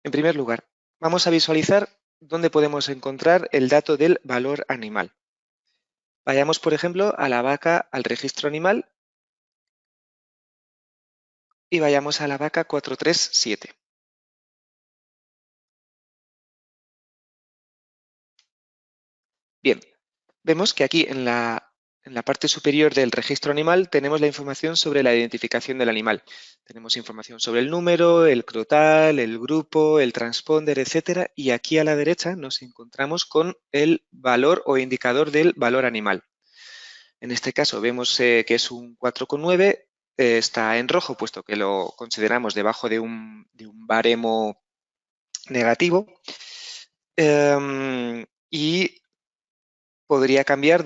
En primer lugar, vamos a visualizar dónde podemos encontrar el dato del valor animal. Vayamos, por ejemplo, a la vaca, al registro animal y vayamos a la vaca 437. Bien, vemos que aquí en la parte superior del registro animal tenemos la información sobre la identificación del animal. Tenemos información sobre el número, el crotal, el grupo, el transponder, etcétera, y aquí a la derecha nos encontramos con el valor o indicador del valor animal. En este caso vemos que es un 4,9, está en rojo puesto que lo consideramos debajo de un baremo negativo, y podría cambiar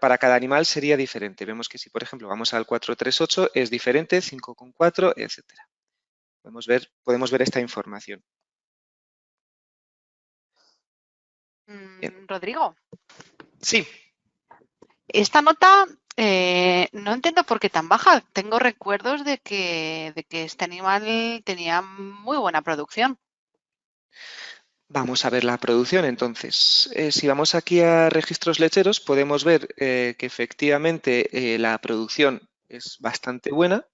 para cada animal sería diferente. Vemos que si, por ejemplo, vamos al 438 es diferente, 5,4, etcétera. Podemos ver esta información. Bien. Rodrigo, Sí, esta nota no entiendo por qué tan baja. Tengo recuerdos de que este animal tenía muy buena producción. vamos a ver la producción entonces. Si vamos aquí a registros lecheros, podemos ver que efectivamente la producción es bastante buena.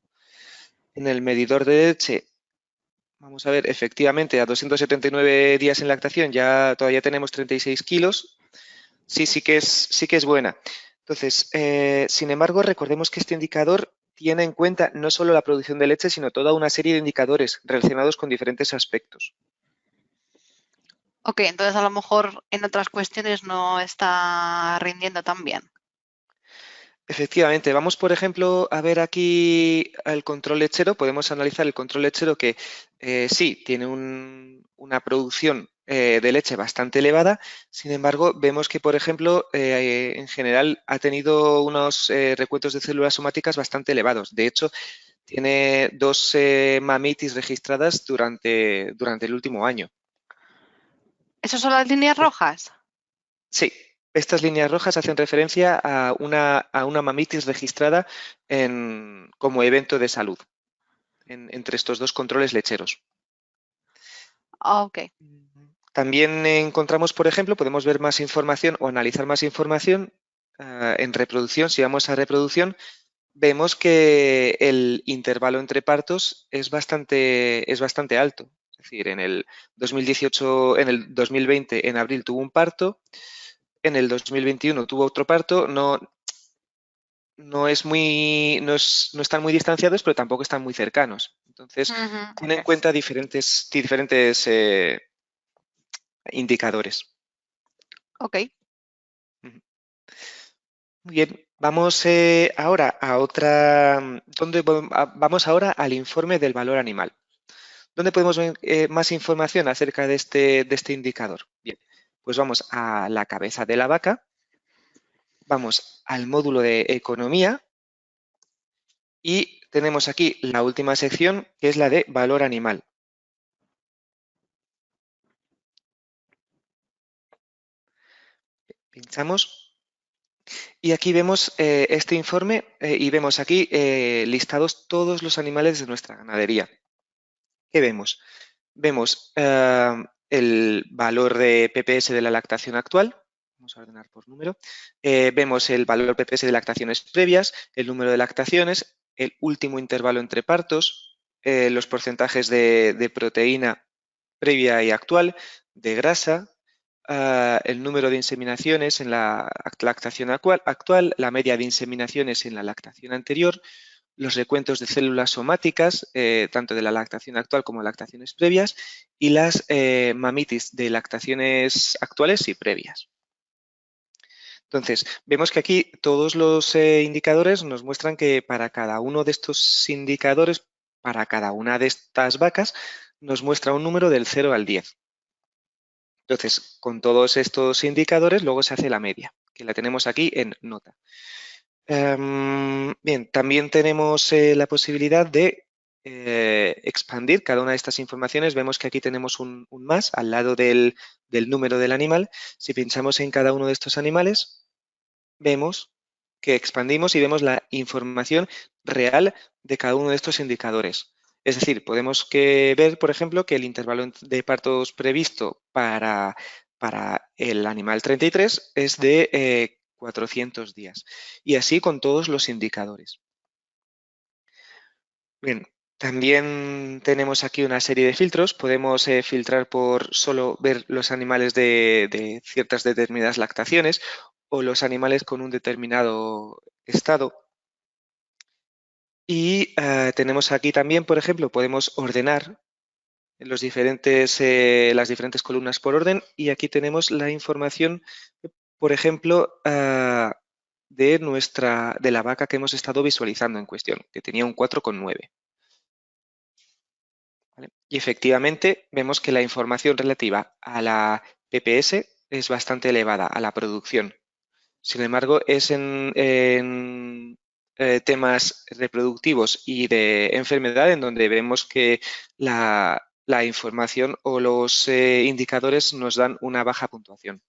En el medidor de leche, vamos a ver, efectivamente a 279 días en lactación ya todavía tenemos 36 kilos. Sí que es buena. Entonces, sin embargo, recordemos que este indicador tiene en cuenta no solo la producción de leche, sino toda una serie de indicadores relacionados con diferentes aspectos. Ok, entonces a lo mejor en otras cuestiones no está rindiendo tan bien. Efectivamente, vamos por ejemplo a ver aquí el control lechero. Podemos analizar el control lechero que sí tiene una producción de leche bastante elevada. Sin embargo, vemos que, por ejemplo, en general ha tenido unos recuentos de células somáticas bastante elevados. De hecho, tiene 2 mamitis registradas durante el último año. ¿Esas son las líneas rojas? Sí, estas líneas rojas hacen referencia a una mamitis registrada como evento de salud entre estos dos controles lecheros. Ok. También encontramos, por ejemplo, podemos ver más información o analizar más información en reproducción. Si vamos a reproducción, vemos que el intervalo entre partos es bastante alto. Es decir, en el 2018, en el 2020, en abril tuvo un parto, en el 2021 tuvo otro parto, no están muy distanciados, pero tampoco están muy cercanos. Entonces, tiene en cuenta diferentes indicadores. Ok. Ujú. Muy bien, vamos ahora a vamos ahora al informe del valor animal. ¿Dónde podemos ver más información acerca de este indicador? Bien, pues vamos a la cabeza de la vaca, vamos al módulo de economía y tenemos aquí la última sección, que es la de valor animal. Pinchamos y aquí vemos este informe y vemos aquí listados todos los animales de nuestra ganadería. ¿Qué vemos? Vemos el valor de PPS de la lactación actual. Vamos a ordenar por número. Vemos el valor PPS de lactaciones previas, el número de lactaciones, el último intervalo entre partos, los porcentajes de proteína previa y actual, de grasa, el número de inseminaciones en la lactación actual, la media de inseminaciones en la lactación anterior, los recuentos de células somáticas, tanto de la lactación actual como lactaciones previas, y las mamitis de lactaciones actuales y previas. Entonces, vemos que aquí todos los indicadores nos muestran que para cada uno de estos indicadores, para cada una de estas vacas, nos muestra un número del 0 al 10. Entonces, con todos estos indicadores, luego se hace la media, que la tenemos aquí en nota. Bien, también tenemos la posibilidad de expandir cada una de estas informaciones. Vemos que aquí tenemos un más al lado del número del animal. Si pinchamos en cada uno de estos animales, vemos que expandimos y vemos la información real de cada uno de estos indicadores. Es decir, podemos ver, por ejemplo, que el intervalo de partos previsto para el animal 33 es de 400 días. Y así con todos los indicadores. Bien, también tenemos aquí una serie de filtros. Podemos filtrar por solo ver los animales de ciertas determinadas lactaciones o los animales con un determinado estado. Y tenemos aquí también, por ejemplo, podemos ordenar las diferentes columnas por orden y aquí tenemos la información, por ejemplo, de la vaca que hemos estado visualizando en cuestión, que tenía un 4,9. ¿Vale? Y efectivamente vemos que la información relativa a la PPS es bastante elevada, a la producción. Sin embargo, es en temas reproductivos y de enfermedad en donde vemos que la información o los indicadores nos dan una baja puntuación.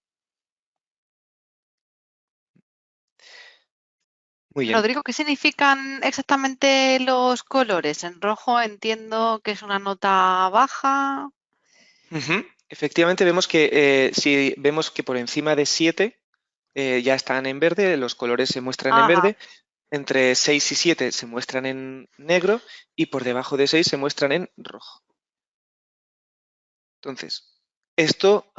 Muy bien. Rodrigo, ¿qué significan exactamente los colores? En rojo entiendo que es una nota baja. Ujú. Efectivamente, vemos que si vemos que por encima de 7 ya están en verde, los colores se muestran en Ajá. verde, entre 6 y 7 se muestran en negro y por debajo de 6 se muestran en rojo. Entonces, esto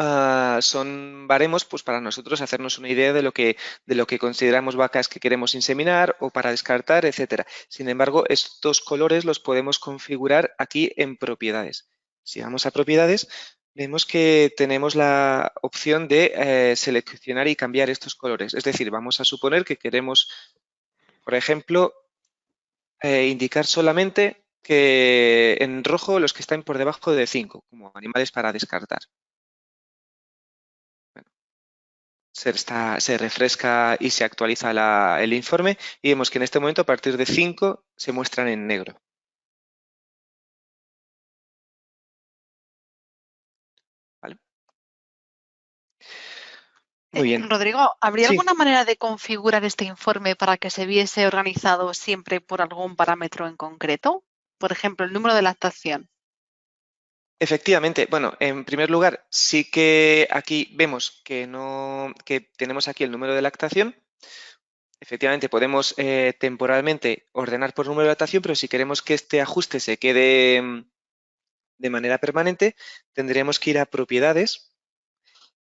son baremos pues, para nosotros hacernos una idea de lo que consideramos vacas que queremos inseminar o para descartar, etcétera. Sin embargo, estos colores los podemos configurar aquí en propiedades. Si vamos a propiedades, vemos que tenemos la opción de seleccionar y cambiar estos colores. Es decir, vamos a suponer que queremos, por ejemplo, indicar solamente que en rojo los que están por debajo de 5, como animales para descartar. Bueno, se refresca y se actualiza el informe y vemos que en este momento a partir de 5 se muestran en negro. ¿Vale? Muy bien. Rodrigo, ¿habría Sí, alguna manera de configurar este informe para que se viese organizado siempre por algún parámetro en concreto? Por ejemplo, el número de lactación. efectivamente. Bueno, en primer lugar, sí que aquí vemos que no, que tenemos aquí el número de lactación. Efectivamente, podemos temporalmente ordenar por número de lactación, pero si queremos que este ajuste se quede de manera permanente, tendríamos que ir a propiedades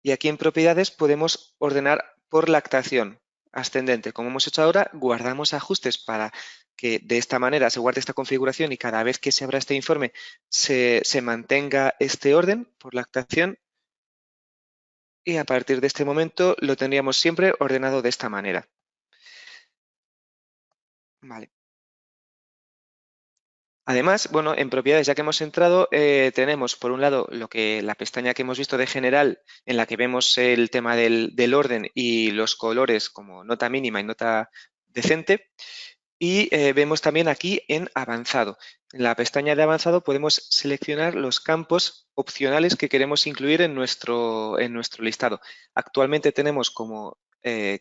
y aquí en propiedades podemos ordenar por lactación ascendente. Como hemos hecho ahora, guardamos ajustes para que de esta manera se guarde esta configuración y cada vez que se abra este informe se mantenga este orden por lactación y a partir de este momento lo tendríamos siempre ordenado de esta manera. Vale. Además, bueno, en propiedades, ya que hemos entrado, tenemos por un lado la pestaña que hemos visto de general, en la que vemos el tema del orden y los colores como nota mínima y nota decente. Y vemos también aquí en avanzado. En la pestaña de avanzado podemos seleccionar los campos opcionales que queremos incluir en nuestro listado. Actualmente tenemos como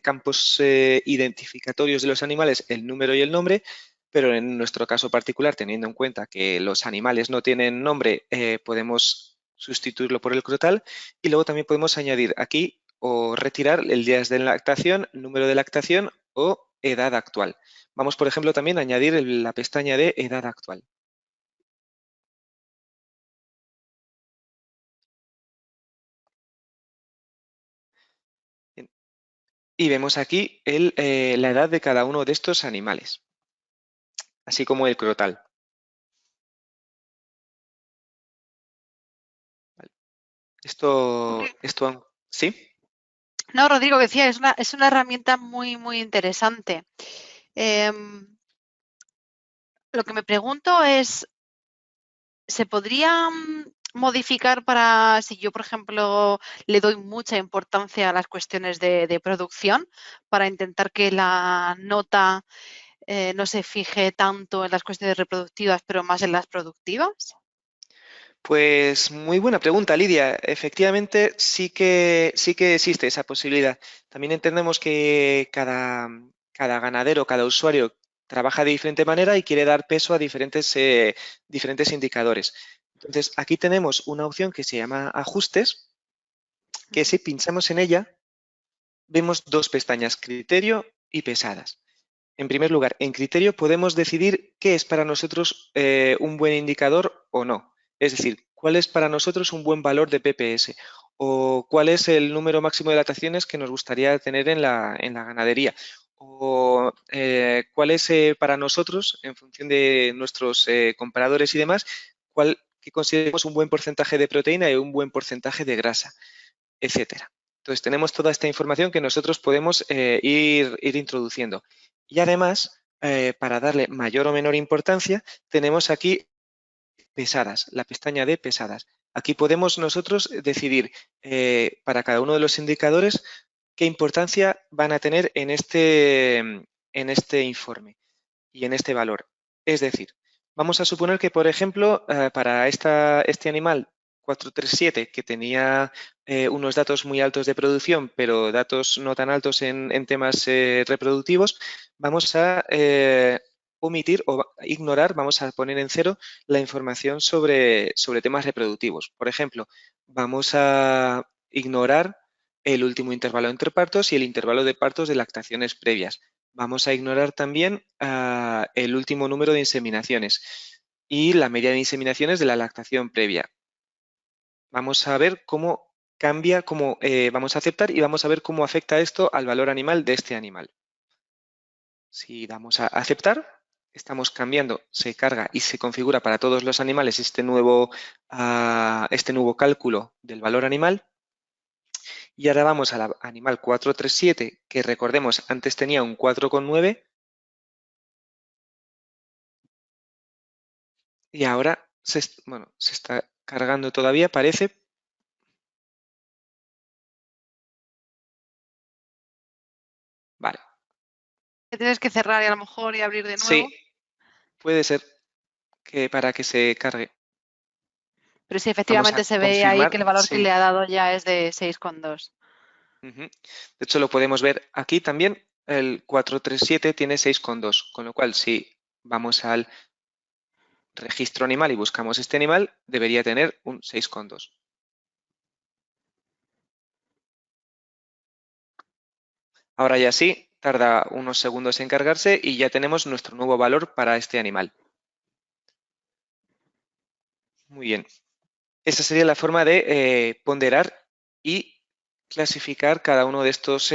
campos identificatorios de los animales el número y el nombre, pero en nuestro caso particular, teniendo en cuenta que los animales no tienen nombre, podemos sustituirlo por el crotal y luego también podemos añadir aquí o retirar el día de lactación, número de lactación o edad actual. Vamos, por ejemplo, también a añadir la pestaña de edad actual. Bien. Y vemos aquí la edad de cada uno de estos animales, así como el crotal. Vale. ¿Sí? No, Rodrigo, que decía, es una herramienta muy, muy interesante. Em, lo que me pregunto es, ¿se podría modificar para, si yo, por ejemplo, le doy mucha importancia a las cuestiones de producción, para intentar que la nota no se fije tanto en las cuestiones reproductivas, pero más en las productivas? Pues muy buena pregunta, Lidia. Efectivamente, sí que existe esa posibilidad. También entendemos que cada ganadero, cada usuario trabaja de diferente manera y quiere dar peso a diferentes indicadores. Entonces, aquí tenemos una opción que se llama Ajustes, que si pinchamos en ella, vemos dos pestañas, Criterio y Pesadas. En primer lugar, en criterio podemos decidir qué es para nosotros un buen indicador o no. Es decir, cuál es para nosotros un buen valor de PPS o cuál es el número máximo de lactaciones que nos gustaría tener en la ganadería o cuál es para nosotros, en función de nuestros compradores y demás, cuál que consideremos un buen porcentaje de proteína y un buen porcentaje de grasa, etcétera. Entonces, tenemos toda esta información que nosotros podemos ir introduciendo. Y además, para darle mayor o menor importancia, tenemos aquí pesadas, la pestaña de pesadas. Aquí podemos nosotros decidir para cada uno de los indicadores qué importancia van a tener en este informe y en este valor. Es decir, vamos a suponer que, por ejemplo, para este animal 437, que tenía unos datos muy altos de producción, pero datos no tan altos en temas reproductivos, vamos a omitir o ignorar, vamos a poner en cero la información sobre temas reproductivos. Por ejemplo, vamos a ignorar el último intervalo entre partos y el intervalo de partos de lactaciones previas. Vamos a ignorar también el último número de inseminaciones y la media de inseminaciones de la lactación previa. Vamos a ver cómo cambia, vamos a aceptar y vamos a ver cómo afecta esto al valor animal de este animal. Si damos a aceptar, estamos cambiando, se carga y se configura para todos los animales este nuevo cálculo del valor animal. Y ahora vamos al animal 437, que recordemos antes tenía un 4,9 y ahora se está cargando todavía, parece. Vale, Que tienes que cerrar y a lo mejor y abrir de nuevo. sí, puede ser que para que se cargue. Pero sí, Vamos a efectivamente se ve ahí confirmar, que el valor que sí. le ha dado ya es de 6,2. De hecho, lo podemos ver aquí también. El 437 tiene 6,2, con lo cual si vamos al registro animal y buscamos este animal, debería tener un 6,2. Ahora ya sí, tarda unos segundos en cargarse y ya tenemos nuestro nuevo valor para este animal. Muy bien. Esa sería la forma de ponderar y clasificar cada uno de estos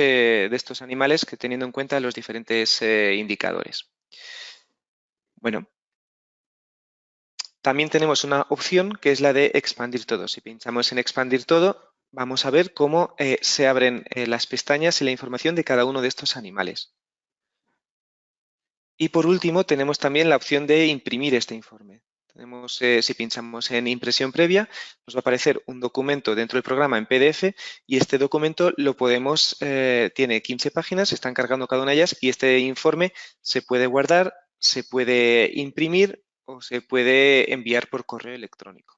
animales que teniendo en cuenta los diferentes indicadores. Bueno, también tenemos una opción que es la de expandir todo. Si pinchamos en expandir todo, vamos a ver cómo se abren las pestañas y la información de cada uno de estos animales. Y por último, tenemos también la opción de imprimir este informe. Si pinchamos en impresión previa, nos va a aparecer un documento dentro del programa en PDF y este documento tiene 15 páginas, se están cargando cada una de ellas y este informe se puede guardar, se puede imprimir o se puede enviar por correo electrónico.